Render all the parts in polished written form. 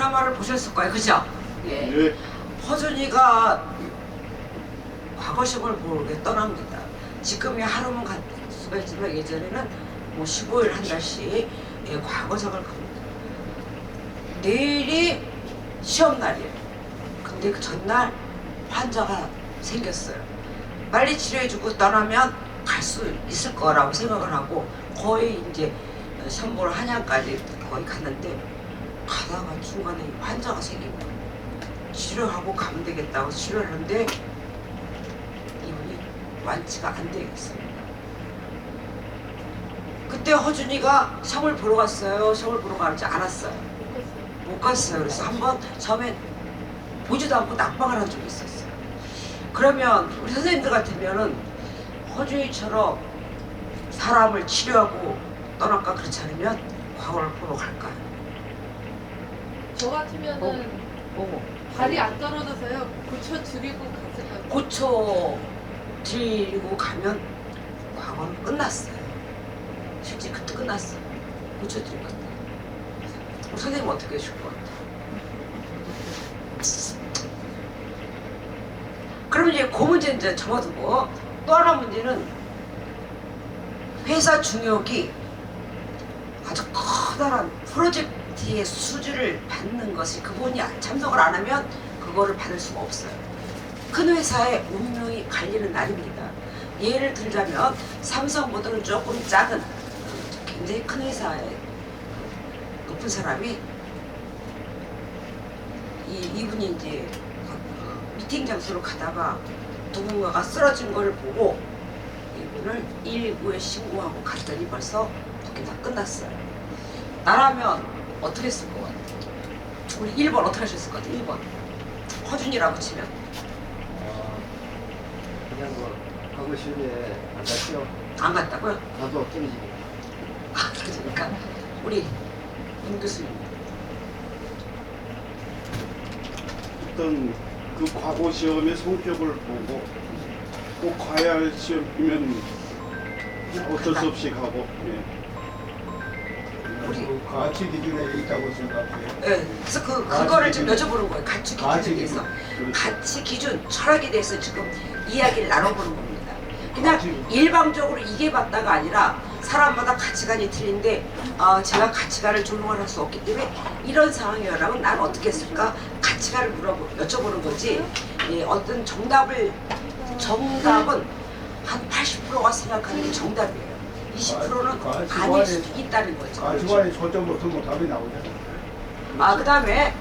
드라마를 보셨을 거예요, 그죠? 예. 네. 허준이가 과거식을 모르게 떠납니다. 지금이 하루만 갈 수가 있지만 예전에는 뭐 15일 한 달씩 예, 과거적을 갑니다. 내일이 시험 날이에요. 근데 그 전날 환자가 생겼어요. 빨리 치료해주고 떠나면 갈 수 있을 거라고 생각을 하고 거의 이제 선보를 한양까지 거의 갔는데 가다가 중간에 환자가 생긴 거예요. 치료하고 가면 되겠다고 치료를 하는데 이분이 완치가 안 되겠어요. 그때 허준이가 시험을 보러 갔어요. 시험을 보러 가지 않았어요. 못 갔어요. 그래서 한번 처음에 보지도 않고 낙방을 한 적이 있었어요. 그러면 우리 선생님들 같으면은 허준이처럼 사람을 치료하고 떠날까? 그렇지 않으면 과거를 보러 갈까요? 저 같으면은 발이 안 떨어져서요. 고쳐 줄이고 갔을 거예요. 고쳐 드리고 가면 과거는 끝났어요. 실제 그때 끝났어요. 고쳐 드리고 갔다. 선생님 어떻게 해줄 것 같아요? 그러면 이제 그 문제는 이제 접어두고 또 하나 문제는 회사 중역이 아주 커다란 프로젝트의 수주를 받는 것이 그분이 참석을 안 하면 그거를 받을 수가 없어요. 큰 회사의 운명이 갈리는 날입니다. 예를 들자면 삼성보다는 조금 작은 굉장히 큰 회사의 높은 사람이 이분이 이제 미팅 장소로 가다가 누군가가 쓰러진 걸 보고 이분을 119에 신고하고 갔더니 벌써 그게 다 끝났어요. 나라면 어떻게 쓸 것 같아요? 우리 1번 어떻게 하셨을 것 같아요? 1번 허준이라고 치면 그냥 뭐 과거 시험에 안 갔죠. 안 갔다고요? 나도 떨어지고. 그러니까 우리 윤 교수님 어떤 그 과거 시험의 성격을 보고 꼭 가야 할 시험이면 어쩔 수 없이 가고. 예. 우리 가치 기준에 있다고 생각해요. 예, 그래서 그거를 좀 여쭤보는 거예요. 가치 기준에 가치 대해서. 기준. 가치 기준, 철학에 대해서 지금 이야기를 나눠보는 겁니다. 그냥 가치. 일방적으로 이게 맞다가 아니라 사람마다 가치관이 틀린데 제가 가치관을 존중을 할 수 없기 때문에 이런 상황이라면 나는 어떻게 했을까? 가치관을 여쭤보는 거지. 예, 어떤 정답은 한 80%가 생각하는 게 정답이에요. 20%는 아닐 수도 있다는 거죠. 가치관이 초점 높으면 답이 나오잖아요. 그 다음에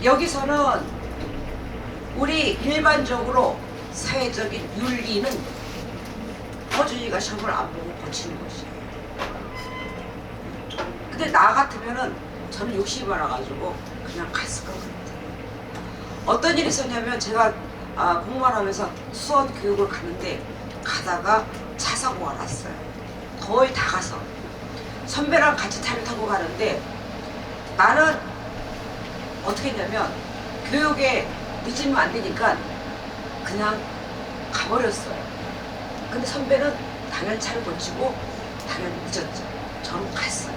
여기서는 우리 일반적으로 사회적인 윤리는 허준이가 시험을 안 보고 고치는 것이에요. 근데 나 같으면은 저는 욕심이 많아가지고 그냥 갔을 것 같아요. 어떤 일이 있었냐면 제가 공무원 하면서 수원 교육을 갔는데 가다가 차 사고가 났어요. 거의 다 가서 선배랑 같이 차를 타고 가는데 나는 어떻게 했냐면 교육에 늦으면 안 되니까 그냥 가버렸어요. 근데 선배는 당연히 차를 고치고 당연히 늦었죠. 저는 갔어요.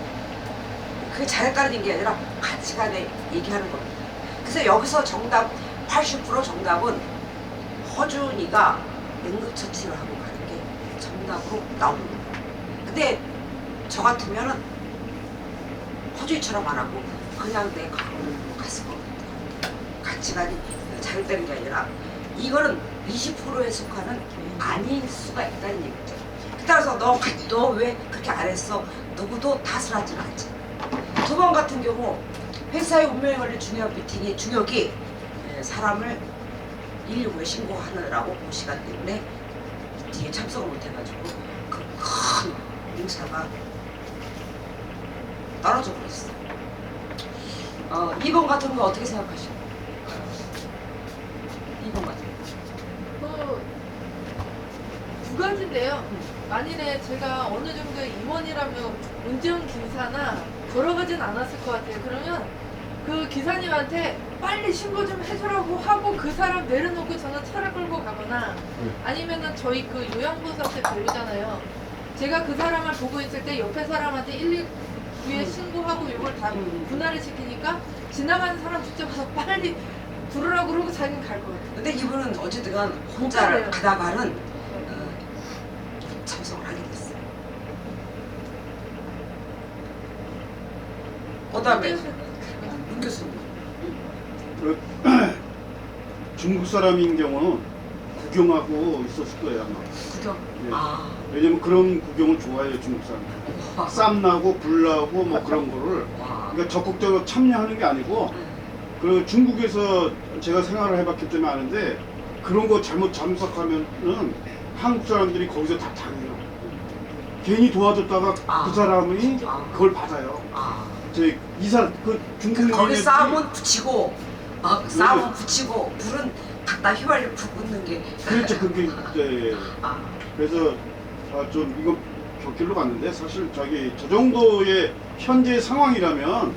그게 잘했다는 게 아니라 가치관에 얘기하는 겁니다. 그래서 여기서 정답 80% 정답은 허준이가 응급처치를 하고 가는 게 정답으로 나옵니다. 근데 저 같으면은 허준이처럼 안 하고 그냥 내 과거를 갔을 것 같아요. 가치관이 잘했다는 게 아니라 이거는 20%에 속하는 아닐 수가 있다는 얘기죠. 따라서 너 왜 그렇게 안 했어? 누구도 탓을 하지는 않지. 두 번 같은 경우 회사의 운명에 걸린 중역이 사람을 119에 신고하느라고 그 시간 때문에 뒤에 참석을 못해가지고 그 큰 인사가 떨어져 버렸어. 2번 같은 거 어떻게 생각하시나요? 2번 같은 거. 두 가지인데요. 만일에 제가 어느 정도 임원이라면 운전기사나 걸어가진 않았을 것 같아요. 그러면 그 기사님한테 빨리 신고 좀 해주라고 하고 그 사람 내려놓고 저는 차를 끌고 가거나 아니면은 저희 그 요양보호사 때 배우잖아요. 제가 그 사람을 보고 있을 때 옆에 사람한테 119에 신고하고 이걸 다 분할을 시키니까 지나가는 사람 붙잡아서 빨리 부르라고 그러고 자기는 갈 것 같아요. 근데 이분은 어쨌든 혼자 그래요. 가다가는 참석을 하게 됐어요. 그다음에 윤 교수님. 그 중국 사람인 경우는 구경하고 있었을 거예요 아마. 구경. 예. 아. 왜냐면 그런 구경을 좋아해요 중국 사람. 와. 쌈 나고 불 나고 뭐 그런 거를 와. 그러니까 적극적으로 참여하는 게 아니고 그 중국에서 제가 생활을 해봤기 때문에 아는데 그런 거 잘못 참석하면은 한국 사람들이 거기서 다 당해요. 괜히 도와줬다가 아. 그 사람이 아. 그걸 받아요. 아. 저희 이사 그 중국 거기 여인애들이- 싸움은 붙이고 싸움은 네. 붙이고 불은 갖다 휘발유 붙는 게. 그렇죠 그게 이제 아. 그래서 좀 이거 곁길로 갔는데 사실 저 정도의 현재 상황이라면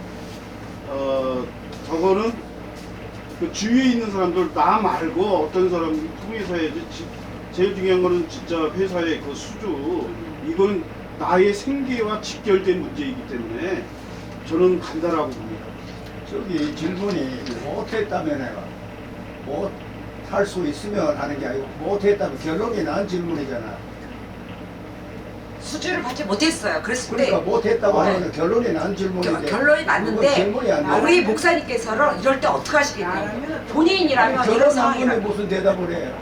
저거는 그 주위에 있는 사람들 나 말고 어떤 사람 통해서 제일 중요한 거는 진짜 회사의 그 수주 이거는 나의 생계와 직결된 문제이기 때문에 저는 간다라고 봅니다. 저기 질문이 못했다면 해가 못할 수 있으면 하는 게 아니고 못했다면 결론이 난 질문이잖아. 수주를 받지 못했어요. 그랬을 그러니까 때 못했다고 네. 하면 결론이 난 질문인데 결론이 그건 났는데 질문이 안 돼. 우리 목사님께서는 이럴 때 어떻게 하시겠냐면 본인이라면 이런 결론 난 건데 상황이라면 무슨 대답을 해?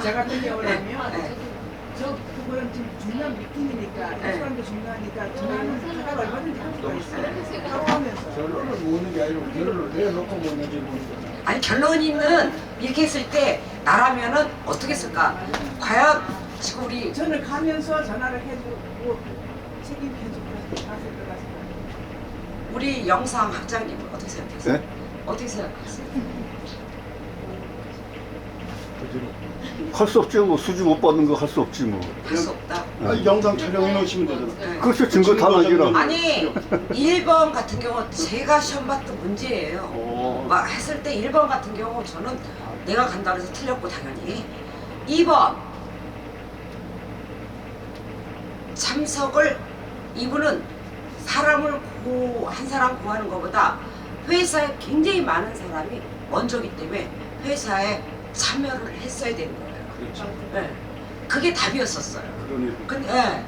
저 같은 경우라면 네. 저 그거는 지금 중요한 미팅이니까 이 네. 사람도 중요하니까 전화는 생각 얼마든지 할 수가 있어요. 하루 하면서 결론을 묻는 게 아니고 결론을 내놓고 묻는 질문이잖아. 아니 결론이는 이렇게 했을 때 나라면은 어떻게 했을까? 과연 지금 우리 저는 가면서 전화를 해주고 책임해주고 갔을 것 같습니다. 우리 영상 학장님은 어떻게 생각했어요? 네? 어떻게 생각했어요? 할 수 없죠. 뭐 수주 못 받는 거 할 수 없지 뭐. 할 수 없다. 영상 촬영해 놓으시면 되잖아. 네. 그렇죠. 증거 다 남기라. 아니 1번 같은 경우 제가 시험 봤던 문제예요. 막 했을 때 1번 같은 경우 저는 내가 간다 그래서 틀렸고 당연히 2번 참석을 이분은 사람을 한 사람 구하는 것보다 회사에 굉장히 많은 사람이 먼저기 때문에 회사에 참여를 했어야 되는 거예요. 그렇죠. 네. 그게 답이었었어요. 그러네요. 근데,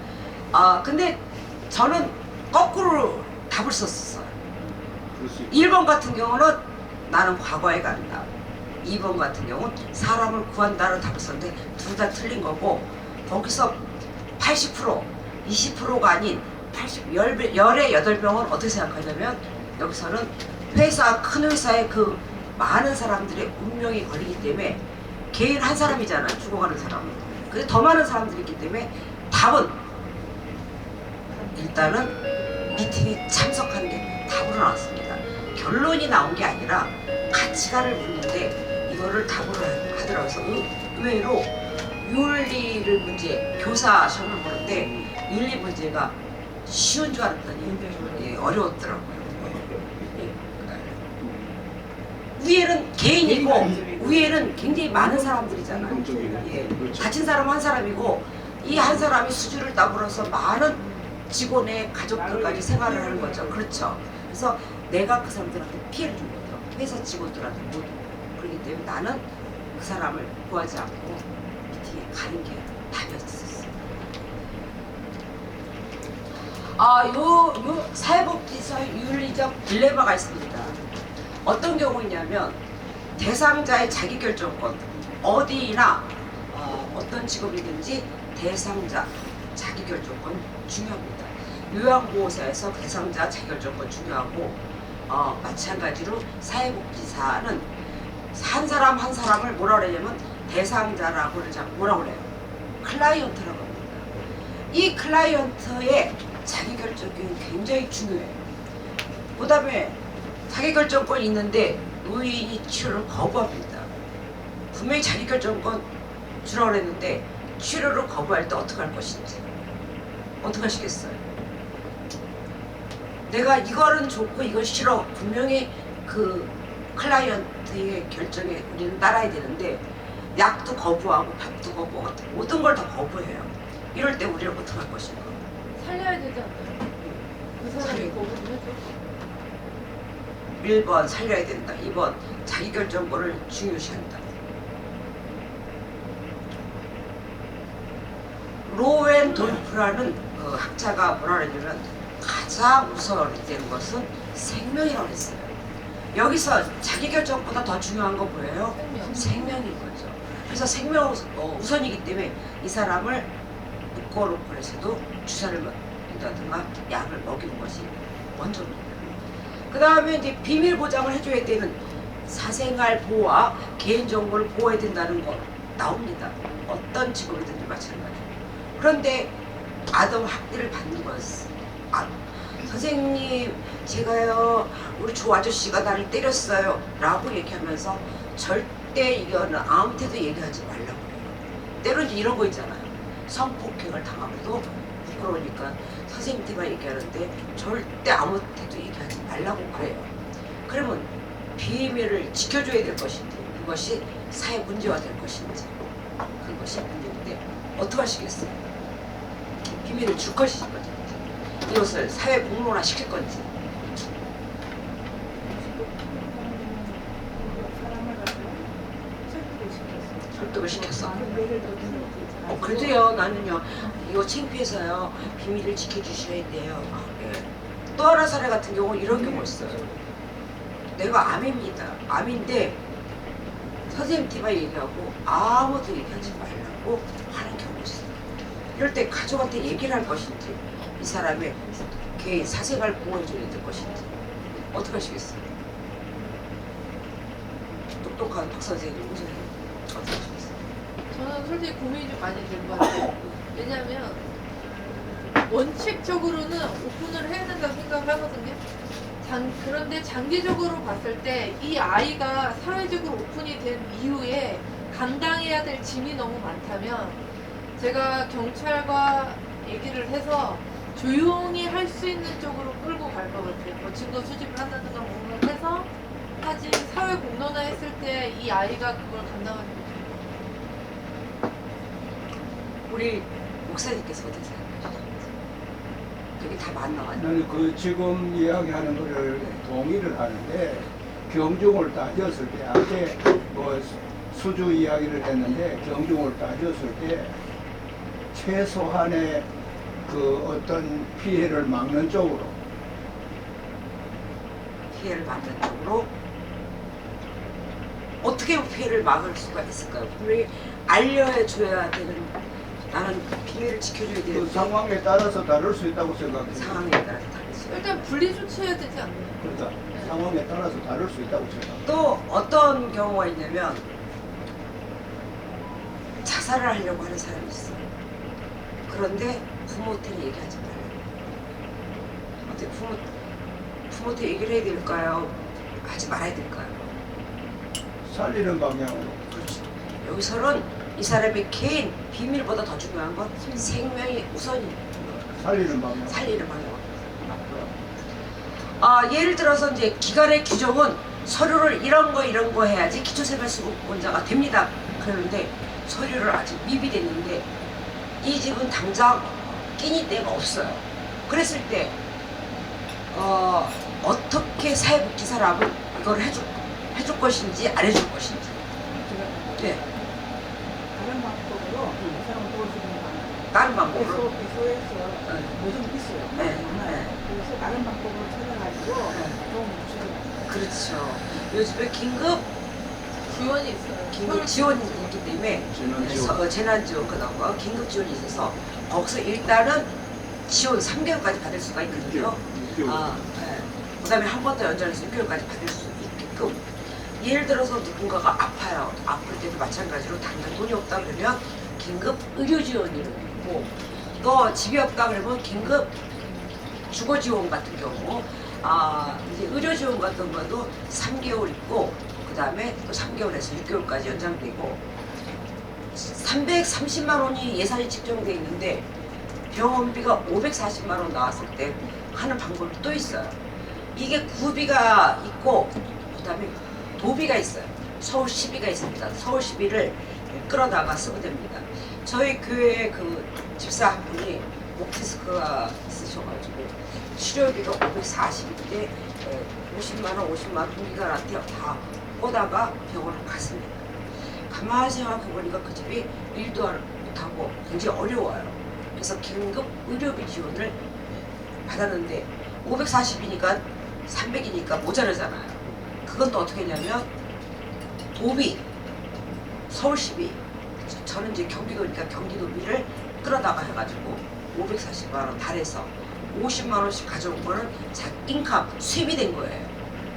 근데 저는 거꾸로 답을 썼었어요. 그럴 수 있죠. 1번 같은 경우는 나는 과거에 간다. 2번 같은 경우는 사람을 구한다는 답을 썼는데 둘 다 틀린 거고 거기서 80%, 20%가 아닌 10의 8병은 어떻게 생각하냐면 여기서는 큰 회사의 그 많은 사람들의 운명이 걸리기 때문에 개인 한 사람이잖아요. 죽어가는 사람은. 근데 더 많은 사람들이 있기 때문에 답은 일단은 미팅에 참석하는 게 답으로 나왔습니다. 결론이 나온 게 아니라 가치관을 묻는데 이거를 답으로 하더라고요. 그래서 의외로 윤리를 문제, 교사 시험을 보는데 윤리 문제가 쉬운 줄 알았더니 어려웠더라고요. 위에는 개인이고 위에는 굉장히 많은 사람들이잖아요. 공적인. 예. 그렇죠. 갇힌 사람 한 사람이고 이 한 사람이 수주를 따버려서 많은 직원의 가족들까지 생활을 하는 거죠. 그렇죠. 그래서 내가 그 사람들한테 피해를 준 거죠. 회사 직원들한테 못. 그렇기 때문에 나는 그 사람을 구하지 않고 미팅에 가는 게 답이었었어요. 요 사회복지사 윤리적 딜레마가 있습니다. 어떤 경우냐면 대상자의 자기결정권 어디나 어떤 직업이든지 대상자 자기결정권 중요합니다. 요양보호사에서 대상자 자기결정권 중요하고 마찬가지로 사회복지사는 한 사람 한 사람을 뭐라 그러냐면 대상자라고 그러지 않고 뭐라 그래요? 클라이언트라고 합니다. 이 클라이언트의 자기결정권이 굉장히 중요해요. 그 다음에 자기결정권이 있는데 노인이 치료를 거부합니다. 분명히 자기결정권 주라고 그랬는데 치료를 거부할 때 어떻게 할 것인지 어떻게 하시겠어요? 내가 이거는 좋고 이건 싫어 분명히 그 클라이언트의 결정에 우리는 따라야 되는데 약도 거부하고 밥도 거부하고 모든 걸 다 거부해요. 이럴 때 우리는 어떻게 할 것인가? 살려야 되지 않나요? 그 사람이 살리고. 거부를 해줘. 1번 살려야 된다. 2번 자기결정권을 중요시한다. 로웬 돌프라는 그 학자가 뭐라 그러냐면 가장 우선되는 것은 생명이라고 했어요. 여기서 자기결정보다 더 중요한 거 뭐예요? 생명인 거죠. 그래서 생명 우선이기 때문에 이 사람을 묶어놓고 해서도 주사를 먹인다든가 약을 먹이는 것이 먼저입니다. 그 다음에 이제 비밀 보장을 해줘야 되는 사생활 보호와 개인정보를 보호해야 된다는 거 나옵니다. 어떤 직업이든지 마찬가지. 그런데 아동 학대를 받는 것은 선생님 제가요 우리 조 아저씨가 나를 때렸어요 라고 얘기하면서 절대 이거는 아무한테도 얘기하지 말라고 해요. 때론 이런 거 있잖아요. 성폭행을 당하고도 부끄러우니까 선생님한테만 얘기하는데 절대 아무한테도 얘기하지 말라고 그래요. 그러면 비밀을 지켜줘야 될 것인지 그것이 사회 문제화 될 것인지 그것이 문제인데 어떻게 하시겠어요? 비밀을 줄 것인지 이것을 사회 공론화 시킬 건지. 설득을 시켰어. 그래도요 나는요 이거 창피해서요 비밀을 지켜주셔야 돼요. 예. 또 하나 사례 같은 경우 이런 경우 있어요. 내가 암입니다. 암인데 선생님한테만 얘기하고 아무도 얘기하지 말라고 하는 경우 있어요. 이럴 때 가족한테 얘기를 할 것인지 이 사람의 개인 사생활 보호해줘야 될 것인지 어떻게 하시겠어요? 똑똑한 박 선생님 오세요. 어떻게 하시겠어요? 저는 솔직히 고민이 좀 많이 된 것 같아요. 왜냐하면 원칙적으로는 오픈을 해야 된다고 생각을 하거든요. 그런데 장기적으로 봤을 때 이 아이가 사회적으로 오픈이 된 이후에 감당해야 될 짐이 너무 많다면 제가 경찰과 얘기를 해서 조용히 할 수 있는 쪽으로 끌고 갈 것 같아요. 뭐 증거 수집을 한다든가 뭔가 해서 하지 사회 공론화 했을 때 이 아이가 그걸 감당하지 못해요. 우리 목사님께서 어떻게 생각하시죠? 여기 다 만나가지고 나는 그 지금 이야기하는 거를 동의를 하는데 경중을 따졌을 때 앞에 뭐 수주 이야기를 했는데 경중을 따졌을 때 최소한의 그 어떤 피해를 막는 쪽으로 피해를 막는 쪽으로 어떻게 피해를 막을 수가 있을까요? 분명히 알려줘야 되는 나는 비밀을 지켜줘야 그 되는 상황에 따라서 다를 수 있다고 생각해요. 상황에 따라서 다르죠. 일단 분리 조치해야 되지 않나요? 그러니까 상황에 따라서 다를 수 있다고 생각해요. 또 어떤 경우가 있냐면 자살을 하려고 하는 사람이 있어요. 그런데 부모한테는 얘기하지 말아요. 어떻게 부모한테 얘기를 해야 될까요? 하지 말아야 될까요? 살리는 방향으로. 그렇죠. 여기서는 이 사람의 개인 비밀보다 더 중요한 건 생명이 우선입니다. 살리는 방향. 살리는 방향. 예를 들어서 이제 기관의 규정은 서류를 이런 거 해야지 기초생활수급원자가 됩니다. 그러는데 서류를 아직 미비됐는데 이 집은 당장 끼니 때가 없어요. 그랬을 때 어떻게 사회복지사람은 이걸 해줄 것인지 안 해줄 것인지. 네. 다른 방법으로 이 사람을 도와주는 방법. 다른 방법으로. 배소에서 요즘 있어요. 네. 많아요. 그래서 다른 방법으로 찾아가지고 도움을 주시더라고요. 그렇죠. 요즘에 긴급 지원이 있어요. 지원이 있기 때문에 재난지원 그다음과 긴급 지원이 있어서 거기서 일단은 지원 3개월까지 받을 수가 있거든요. 그다음에 한 번 더 연장해서 6개월까지 받을 수 있게끔. 예를 들어서 누군가가 아파요. 아플 때도 마찬가지로 당장 돈이 없다 그러면 긴급 의료 지원이 있고 또 집이 없다 그러면 긴급 주거 지원 같은 경우 이제 의료 지원 같은 것도 3개월 있고 그다음에 또 3개월에서 6개월까지 연장되고 330만 원이 예산이 책정돼 있는데 병원비가 540만 원 나왔을 때 하는 방법이 또 있어요. 이게 구비가 있고 그다음에 도비가 있어요. 서울시비가 있습니다. 서울시비를 끌어다가 쓰면 됩니다. 저희 교회 그 집사 한 분이 목 디스크가 있으셔가지고 치료비가 540인데 50만 원, 50만 원 동기들한테 다 오다가 병원을 갔습니다. 가만히 생각해보니까 그 집이 일도 못하고 굉장히 어려워요. 그래서 긴급 의료비 지원을 받았는데 540이니까 300이니까 모자라잖아요. 그건 또 어떻게 했냐면 도비, 서울시비, 저는 이제 경기도니까 경기도비를 끌어다가 해가지고 540만 원 달해서 50만 원씩 가져온 거는 자 인컴 수입이 된 거예요.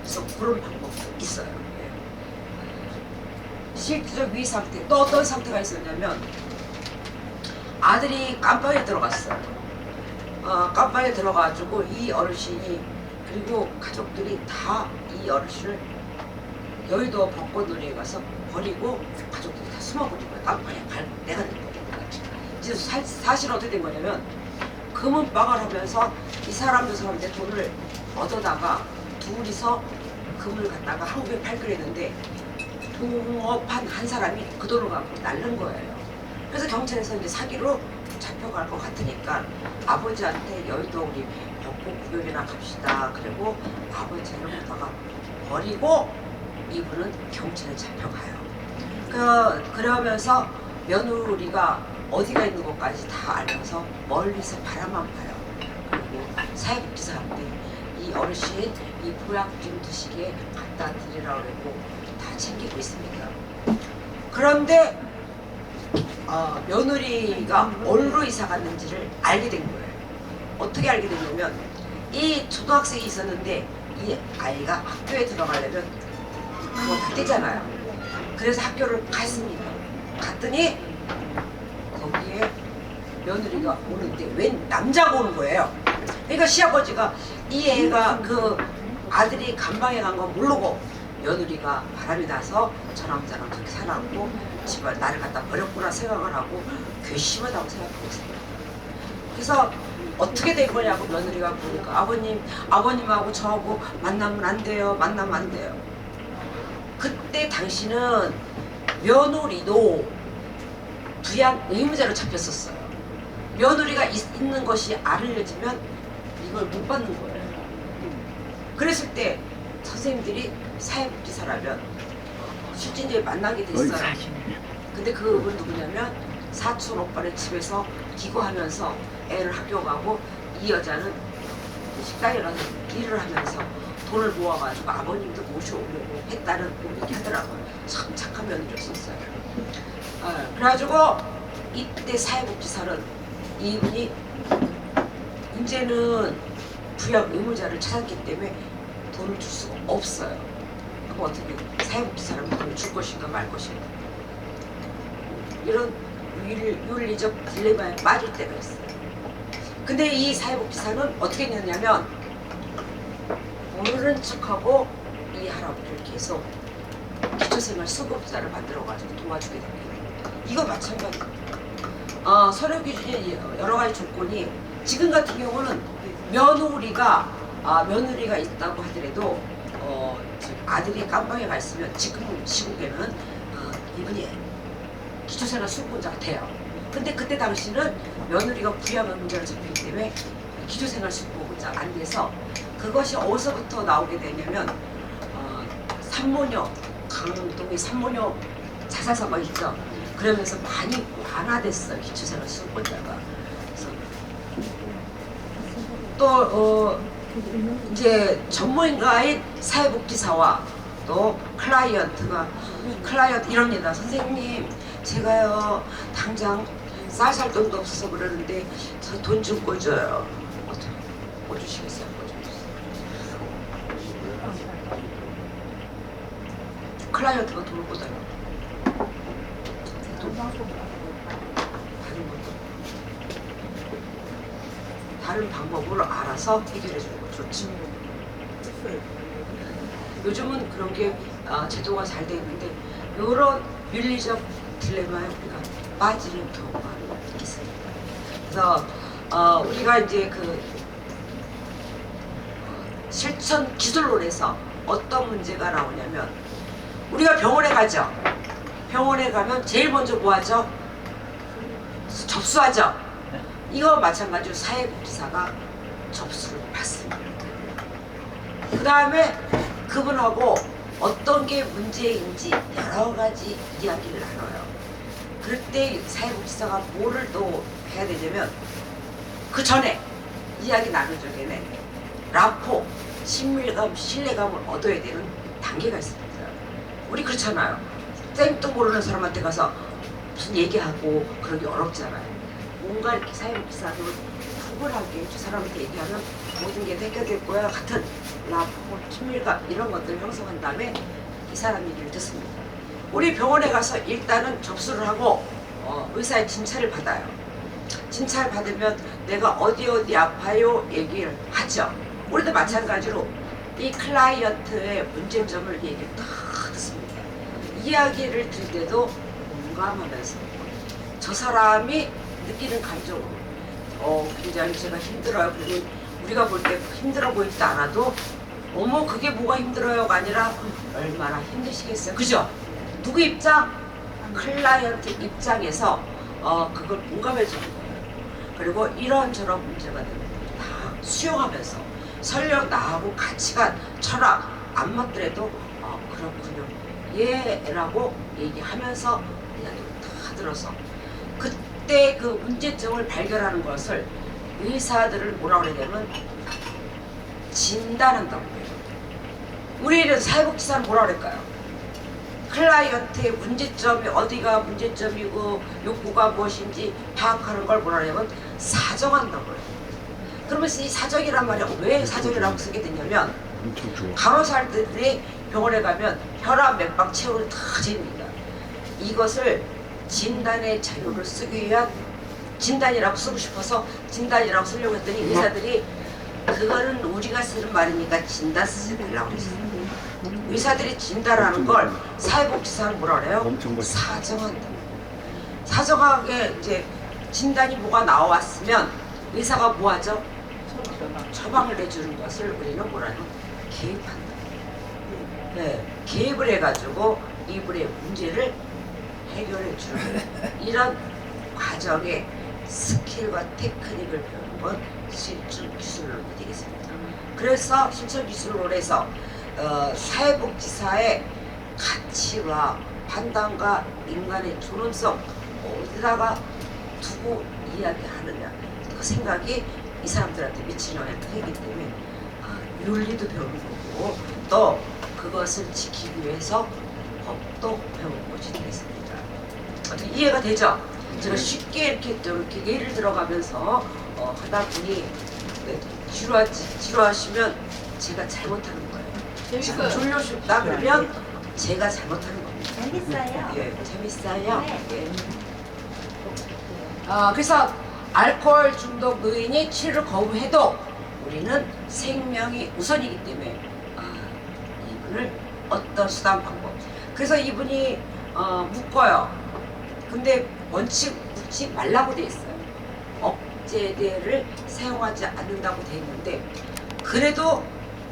그래서 그런 방법도 있어요. 예. 실질적 위기 상태 또 어떤 상태가 있었냐면 아들이 깜빵에 들어갔어요. 깜빵에 들어가가지고 이 어르신이 그리고 가족들이 다 이 어르신을 여의도 벚꽃놀이에 가서 버리고 가족들이 다 숨어버린 거예요. 깜빵에 갈 내가 된 거예요. 이제 사실 어떻게 된 거냐면 금은방을 하면서 이 사람 저 사람한테 돈을 얻어다가 둘이서 금을 갖다가 한국에 팔기로 했는데 동업한 한 사람이 그 돈을 갖고 날른 거예요. 그래서 경찰에서 이제 사기로 잡혀갈 것 같으니까 아버지한테 여의도 우리 벚꽃 구경이나 갑시다. 그리고 아버지를 갖다가 버리고 이분은 경찰에 잡혀가요. 그러면서 며느리가 어디가 있는 것까지 다 알면서 멀리서 바라만 봐요. 그리고 사회복지사한테 이 어르신 이 보약 좀 드시게 갖다 드리라고 그러고 다 챙기고 있습니다. 그런데 며느리가 어디로 이사 갔는지를 알게 된 거예요. 어떻게 알게 됐냐면 이 초등학생이 있었는데 이 아이가 학교에 들어가려면 그거 다 떼잖아요. 그래서 학교를 갔습니다. 갔더니 거기에 며느리가 오는데 웬 남자가 오는 거예요. 그러니까 시아버지가 이 애가 그 아들이 감방에 간 건 모르고 며느리가 바람이 나서 저 남자랑 그렇게 살았고 집을 나를 갖다 버렸구나 생각을 하고 괘씸하다고 생각하고 있습니다. 그래서 어떻게 된 거냐고 며느리가 보니까 아버님하고 저하고 만나면 안 돼요. 만나면 안 돼요. 그때 당시는 며느리도 부양 의무자로 잡혔었어요. 며느리가 있는 것이 알려지면 이걸 못 받는 거예요. 그랬을 때 선생님들이 사회복지사라면 실질적으로 만나게 됐어요. 근데 그분 누구냐면 사촌 오빠네 집에서 기고하면서 애를 학교 가고 이 여자는 식당에 가서 일을 하면서 돈을 모아가지고 아버님도 모셔오려고 했다는 얘기 하더라고요. 참 착한 며느리였었어요. 그래가지고 이때 사회복지사는 이분이 이제는 부양 의무자를 찾았기 때문에 돈을 줄 수가 없어요. 그럼 어떻게 사회복지사는 돈을 줄 것인가 말 것인가 이런 윤리적 딜레마에 빠질 때가 있어요. 근데 이 사회복지사는 어떻게 했냐면 모르는 척하고 이 할아버지를 계속 기초생활 수급자를 만들어가지고 도와주게 됩니다. 이거 마찬가지입니다. 서류 기준이 여러 가지 조건이 지금 같은 경우는 며느리가 있다고 하더라도 아들이 깜방에 가 있으면 지금 시국에는 이분이 기초생활 수급자가 돼요. 근데 그때 당시는 며느리가 부양의 문제를 잡히기 때문에 기초생활 수급자가 안 돼서 그것이 어디서부터 나오게 되냐면 산모녀 강동의 산모녀 자살 사건 있죠. 그러면서 많이 완화됐어요. 기초생활 수급자가. 그래서 또 이제 전문가인 사회복지사와 또 클라이언트 이럽니다. 선생님 제가요 당장 쌀 돈도 없어서 그러는데 저 돈 좀 꿔줘요. 꿔주시겠어요? 클라이언트가 돈을 꿔달라고. 다른 방법으로 알아서 해결해 주는 거 좋지. 요즘은 그런 게 제도가 잘 돼 있는데 이런 윤리적 딜레마에 우리가 빠지는 경우가 있습니다. 그래서 우리가 이제 그 실천 기술론에서 어떤 문제가 나오냐면 우리가 병원에 가죠. 병원에 가면 제일 먼저 뭐 하죠? 접수하죠. 이거 마찬가지로 사회복지사가 접수를 받습니다. 그 다음에 그분하고 어떤 게 문제인지 여러 가지 이야기를 나눠요. 그럴 때 사회복지사가 뭐를 또 해야 되냐면 그 전에 이야기 나눈 적에는 라포, 친밀감, 신뢰감을 얻어야 되는 단계가 있습니다. 우리 그렇잖아요. 땡도 모르는 사람한테 가서 무슨 얘기하고 그러기 어렵잖아요. 뭔가 이렇게 사회복지사도 구분하게 저 사람한테 얘기하면 모든 게 해결될 거야 같은 라포, 친밀감 이런 것들을 형성한 다음에 이 사람 얘기를 듣습니다. 우리 병원에 가서 일단은 접수를 하고 의사의 진찰을 받아요. 진찰 받으면 내가 어디 아파요 얘기를 하죠. 우리도 마찬가지로 이 클라이언트의 문제점을 얘기를 다 듣습니다. 이야기를 들 때도 공감하면서 저 사람이 느끼는 감정으로 굉장히 제가 힘들어요. 그리고 우리가 볼 때 힘들어 보이지도 않아도 어머 그게 뭐가 힘들어요가 아니라 얼마나 힘드시겠어요. 그죠? 누구 입장? 클라이언트 입장에서 그걸 공감해 주는 거예요. 그리고 이런저런 문제가 되면 다 수용하면서 설령 나하고 가치관, 철학 안 맞더라도 그렇군요. 예라고 얘기하면서 이야기를 다 들어서 그때 그 문제점을 발견하는 것을 의사들을 뭐라 그러냐면 진단한다고 해요. 우리는 사회복지사는 뭐라 그럴까요? 클라이언트의 문제점이 어디가 문제점이고 욕구가 무엇인지 파악하는 걸 뭐라 하냐면 사정한다고 해요. 그러면서 이 사정이란 말이 왜 사정이라고 쓰게 되냐면 엄청 좋아. 간호사들이 병원에 가면 혈압 맥박 체온을 다 잽니다. 이것을 진단의 자료를 쓰기 위한 진단이라고 쓰고 싶어서 진단이라고 쓰려고 했더니 의사들이 그거는 우리가 쓰는 말이니까 진단 쓰지 말라고 그랬어요. 의사들이 진단하는 걸 사회복지사는 뭐라 그래요? 엄청 멋있어. 사정한다. 사정하게 이제 진단이 뭐가 나왔으면 의사가 뭐 하죠? 처방을 내주는 것을 우리는 뭐라 해요? 개입한다. 네, 개입을 해가지고 이분의 문제를 해결해 주는 이런 과정의 스킬과 테크닉을 배우는 건 실전 기술론이 되겠습니다. 그래서 실전 기술론에서 사회복지사의 가치와 판단과 인간의 존엄성 어디다가 두고 이야기하느냐 그 생각이 이 사람들한테 미치는 영향이 크기 때문에 윤리도 배우는 거고 또 그것을 지키기 위해서 법도 배우는 것이 되겠습니다. 어떻게 이해가 되죠? 제가 쉽게 이렇게 좀 이렇게 예를 들어가면서 하다 보니 지루하시면 제가 잘못하는 거예요. 지금 재밌어요. 졸려 싶다 그러면 제가 잘못하는 겁니다. 재밌어요. 예, 재밌어요. 네. 예. 그래서 알코올 중독 노인이 치료를 거부해도 우리는 생명이 우선이기 때문에 이분을 어떤 수단 방법. 그래서 이분이 묶어요. 근데 원칙 묶지 말라고 돼 있어요. 억제대를 사용하지 않는다고 돼 있는데 그래도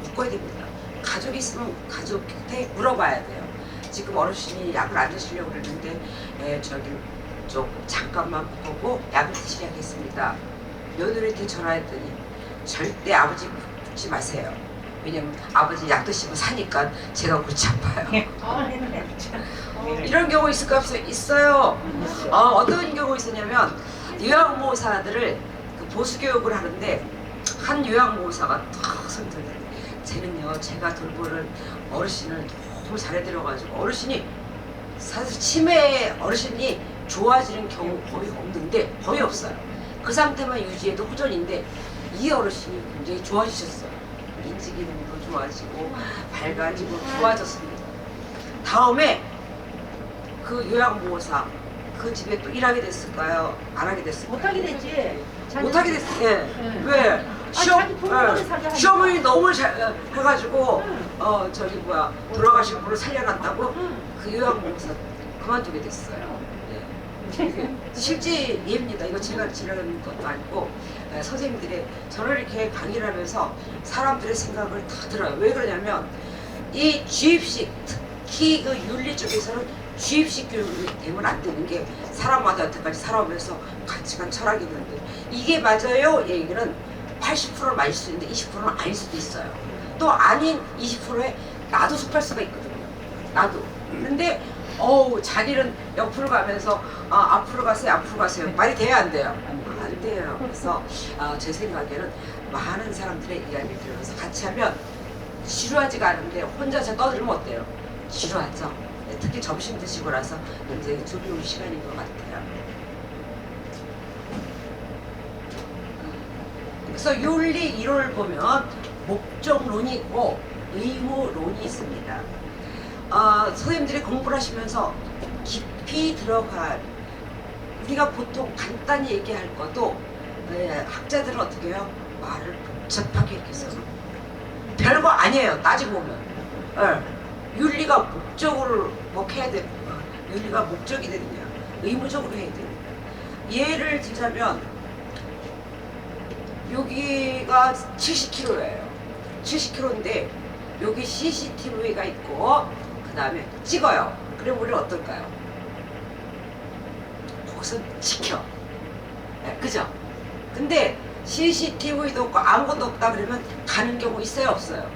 묶어야 됩니다. 가족이 있으면 가족한테 물어봐야 돼요. 지금 어르신이 약을 안 드시려고 그러는데 저기 좀 잠깐만 보고 약을 드시겠습니다. 며느리한테 전화했더니 절대 아버지 묻지 마세요. 왜냐면 아버지 약 드시면 사니까 제가 골치 아파요. 이런 경우 있을까 없어요? 있어요. 어떤 경우 있었냐면 요양보호사들을 보수교육을 하는데 한 요양보호사가 탁 손들더니 쟤는요 제가 돌보는 어르신을 너무 잘해드려가지고 어르신이 사실 치매에 어르신이 좋아지는 경우 거의 없는데 거의 없어요. 그 상태만 유지해도 호전인데 이 어르신이 굉장히 좋아지셨어요. 인지 기능도 좋아지고 밝아지고 좋아졌습니다. 다음에 그 요양보호사 그 집에 또 일하게 됐을까요? 안 하게 됐을까요? 못하게 됐지. 못하게 됐어요. 예. 네. 왜? 자기 부모를 살게 시어머니 너무 잘 해가지고 저기 뭐야 돌아가신 분을 살려놨다고 그 요양보호사 그만두게 됐어요. 예. 이게 실제 예입니다. 이거 제가 지나가는 것도 아니고 선생님들이 저를 이렇게 강의를 하면서 사람들의 생각을 다 들어요. 왜 그러냐면 이 주입식 특히 그 윤리 쪽에서는 주입식 교육이 되면 안 되는 게 사람마다 여태까지 살아오면서 가치관 철학이 있는데 이게 맞아요? 얘기는 80%는 맞을 수 있는데 20%는 아닐 수도 있어요. 또 아닌 20%에 나도 속할 수가 있거든요. 나도. 근데 자기는 옆으로 가면서 앞으로 가세요. 말이 돼야 안 돼요? 안 돼요. 그래서 제 생각에는 많은 사람들의 이야기를 들으면서 같이 하면 지루하지가 않은데 혼자서 떠들면 어때요? 지루하죠. 특히 점심 드시고 나서 이제 즐거운 시간인 것 같아요. 그래서 윤리 1호를 보면 목적론이 있고 의무론이 있습니다. 선생님들이 공부를 하시면서 깊이 들어간 우리가 보통 간단히 얘기할 것도 학자들은 어떻게 해요? 말을 복잡하게 이렇게 써요. 별거 아니에요. 따지고 보면. 윤리가 목적으로 뭐 해야 되는 거야. 윤리가 목적이 되느냐. 의무적으로 해야 되느냐. 예를 들자면 여기가 70km예요. 70km인데 여기 CCTV가 있고 그 다음에 찍어요. 그럼 우리 어떨까요? 거기서 지켜. 그죠? 근데 CCTV도 없고 아무것도 없다 그러면 가는 경우 있어요? 없어요?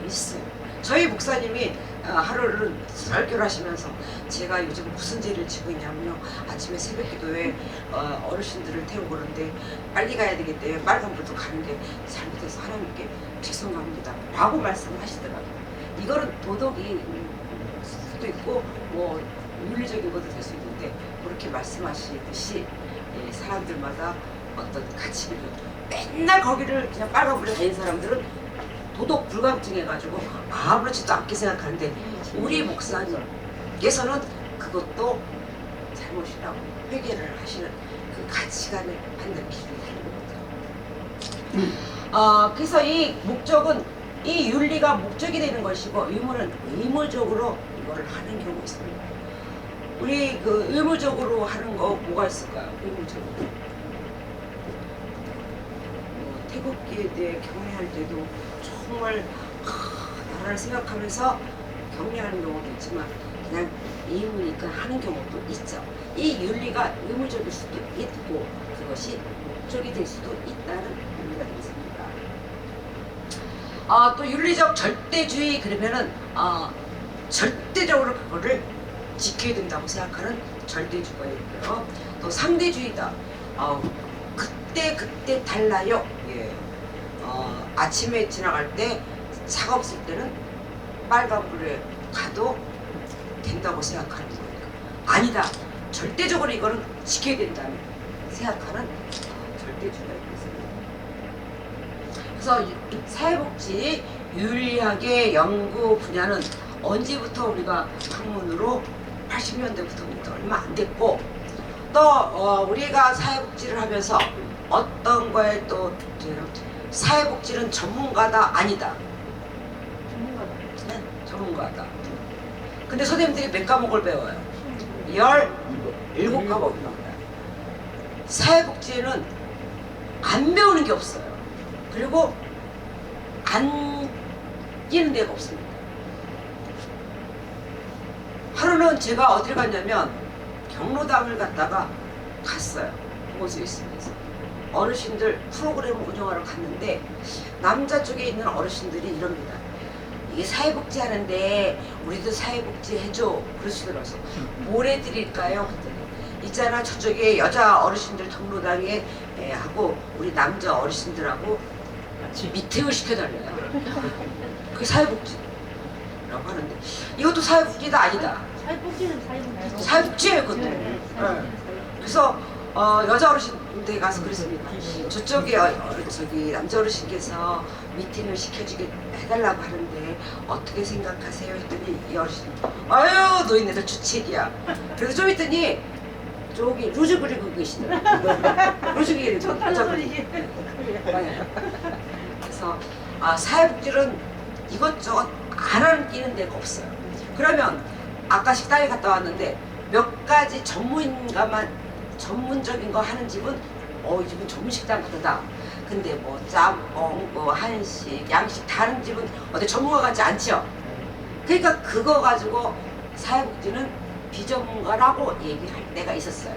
있어요. 저희 목사님이 하루를 설교를 하시면서 제가 요즘 무슨 죄를 지고 있냐면요. 아침에 새벽 기도에 어르신들을 태우고 그러는데 빨리 가야 되겠대요. 빨간불도 가는 게 잘못해서 하나님께 죄송합니다. 라고 말씀을 하시더라고요. 이거는 도덕이 수도 있고 뭐 윤리적인 것도 될 수 있는데 그렇게 말씀하시듯이 사람들마다 어떤 가치를 맨날 거기를 그냥 빨간불에 다니는 사람들은 도덕 불감증해가지고 아무렇지도 않게 생각하는데 우리 목사님께서는 그것도 잘못이라고 회개를 하시는 그 가치관을 받는 기준이 다른 거죠. 그래서 이 목적은 이 윤리가 목적이 되는 것이고 의무는 의무적으로 이거를 하는 경우가 있습니다. 우리 그 의무적으로 하는 거 뭐가 있을까요? 의무적으로. 태극기에 대해 경례할 때도 정말 나라를 생각하면서 경례하는 경우도 있지만 그냥 의무니까 하는 경우도 있죠. 이 윤리가 의무적일 수도 있고 그것이 목적이 될 수도 있다는 의미가 있습니다. 또 윤리적 절대주의 그러면은 절대적으로 그거를 지켜야 된다고 생각하는 절대주의가 있고요. 또 상대주의다. 그때 달라요. 예. 아침에 지나갈 때 차가 없을 때는 빨간불에 가도 된다고 생각하는 거니까 아니다. 절대적으로 이거는 지켜야 된다는 생각하는 절대주의가 있습니다. 그래서 사회복지 윤리학의 연구 분야는 언제부터 우리가 학문으로 80년대부터부터 얼마 안 됐고 또 우리가 사회복지를 하면서 어떤 거에 또 사회복지는 전문가다 아니다. 전문가다. 근데 선생님들이 몇 과목을 배워요? 17과목입니다. 사회복지에는 안 배우는 게 없어요. 그리고 안 끼는 데가 없습니다. 하루는 제가 어디를 갔냐면 경로당을 갔다가 갔어요. 곳에 있으면서. 어르신들 프로그램을 운영하러 갔는데 남자 쪽에 있는 어르신들이 이럽니다. 이게 사회복지 하는데 우리도 사회복지 해줘 그러시더라고요. 뭘 해드릴까요? 그랬더니 있잖아 저쪽에 여자 어르신들 경로당에 하고 우리 남자 어르신들하고 미팅을 시켜달래요. 그게 사회복지라고 하는데 이것도 사회복지다 아니다. 사회복지는 사회복지. 사회복지예요 그것도. 그래서 여자 어르신한테 가서 그랬습니다. 저쪽에 저기 남자 어르신께서 미팅을 시켜주게 해달라고 하는데 어떻게 생각하세요? 했더니 이 어르신 아유 노인네들 주책이야. 그래서 좀 있더니 저기 루즈 그리고 계시더라고요. 루즈 그리고 좋다는 소리지. 그래서 사회복지는 이것저것 안 하는 끼는 데가 없어요. 그러면 아까 식당에 갔다 왔는데 몇 가지 전문적인 거 하는 집은 이 집은 전문 식당 같다. 근데 뭐 짬뽕, 뭐 한식, 양식 다른 집은 어디 전문가 같지 않죠. 그러니까 그거 가지고 사회복지는 비전문가라고 얘기할 때가 있었어요.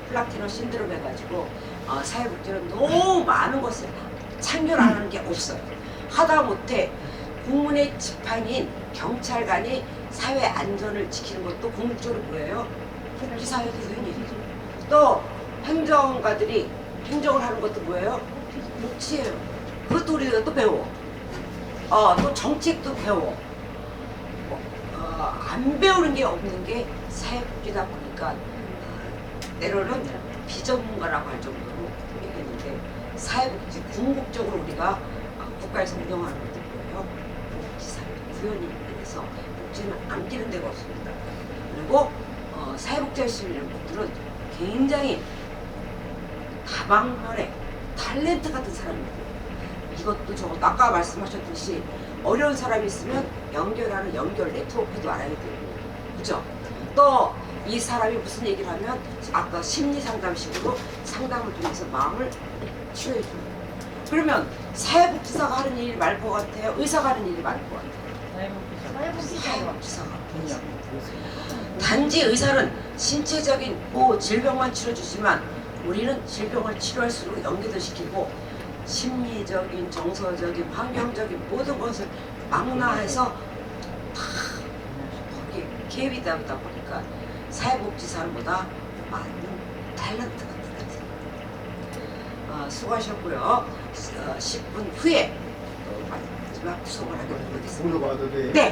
플라티넘 신드롬 해가지고 사회복지는 너무 많은 것을 참견 안 하는 게 없어요. 하다못해 국민의 지팡이인 경찰관이 사회 안전을 지키는 것도 궁극적으로 뭐예요? 복지사회에서 하는 일이죠. 또 행정가들이 행정을 하는 것도 뭐예요? 복지예요. 그것도 우리가 또 배워. 또 정책도 배워. 안 배우는 게 없는 게 사회복지다 보니까 때로는 비전문가라고 할 정도로 얘기했는데 사회복지 궁극적으로 우리가 국가에서 운영하는 것도 뭐예요? 복지사회 구현이 돼서 복지는 안기는 데가 없습니다. 그리고 사회복지 열심히하는 분들은 굉장히 다방면에 탤런트 같은 사람이고 이것도 저것도 아까 말씀하셨듯이 어려운 사람이 있으면 연결하는 연결 네트워크도 알아야 되고 그죠? 또 이 사람이 무슨 얘기를 하면 아까 심리 상담식으로 상담을 통해서 마음을 치료해 주는 거예요. 그러면 사회복지사가 하는 일이 많을 것 같아요? 의사가 하는 일이 많을 것 같아요? 사회복지사가. 단지 의사는 신체적인 질병만 치료주지만 우리는 질병을 치료할수록 연계도 시키고 심리적인, 정서적인, 환경적인 모든 것을 망라해서 다 거기에 개입이 되다 보니까 사회복지사보다 많은 탤런트 같은 생각. 수고하셨고요. 10분 후에 또 마지막 구성을 하게 되겠습니다. 물어봐도 돼? 네.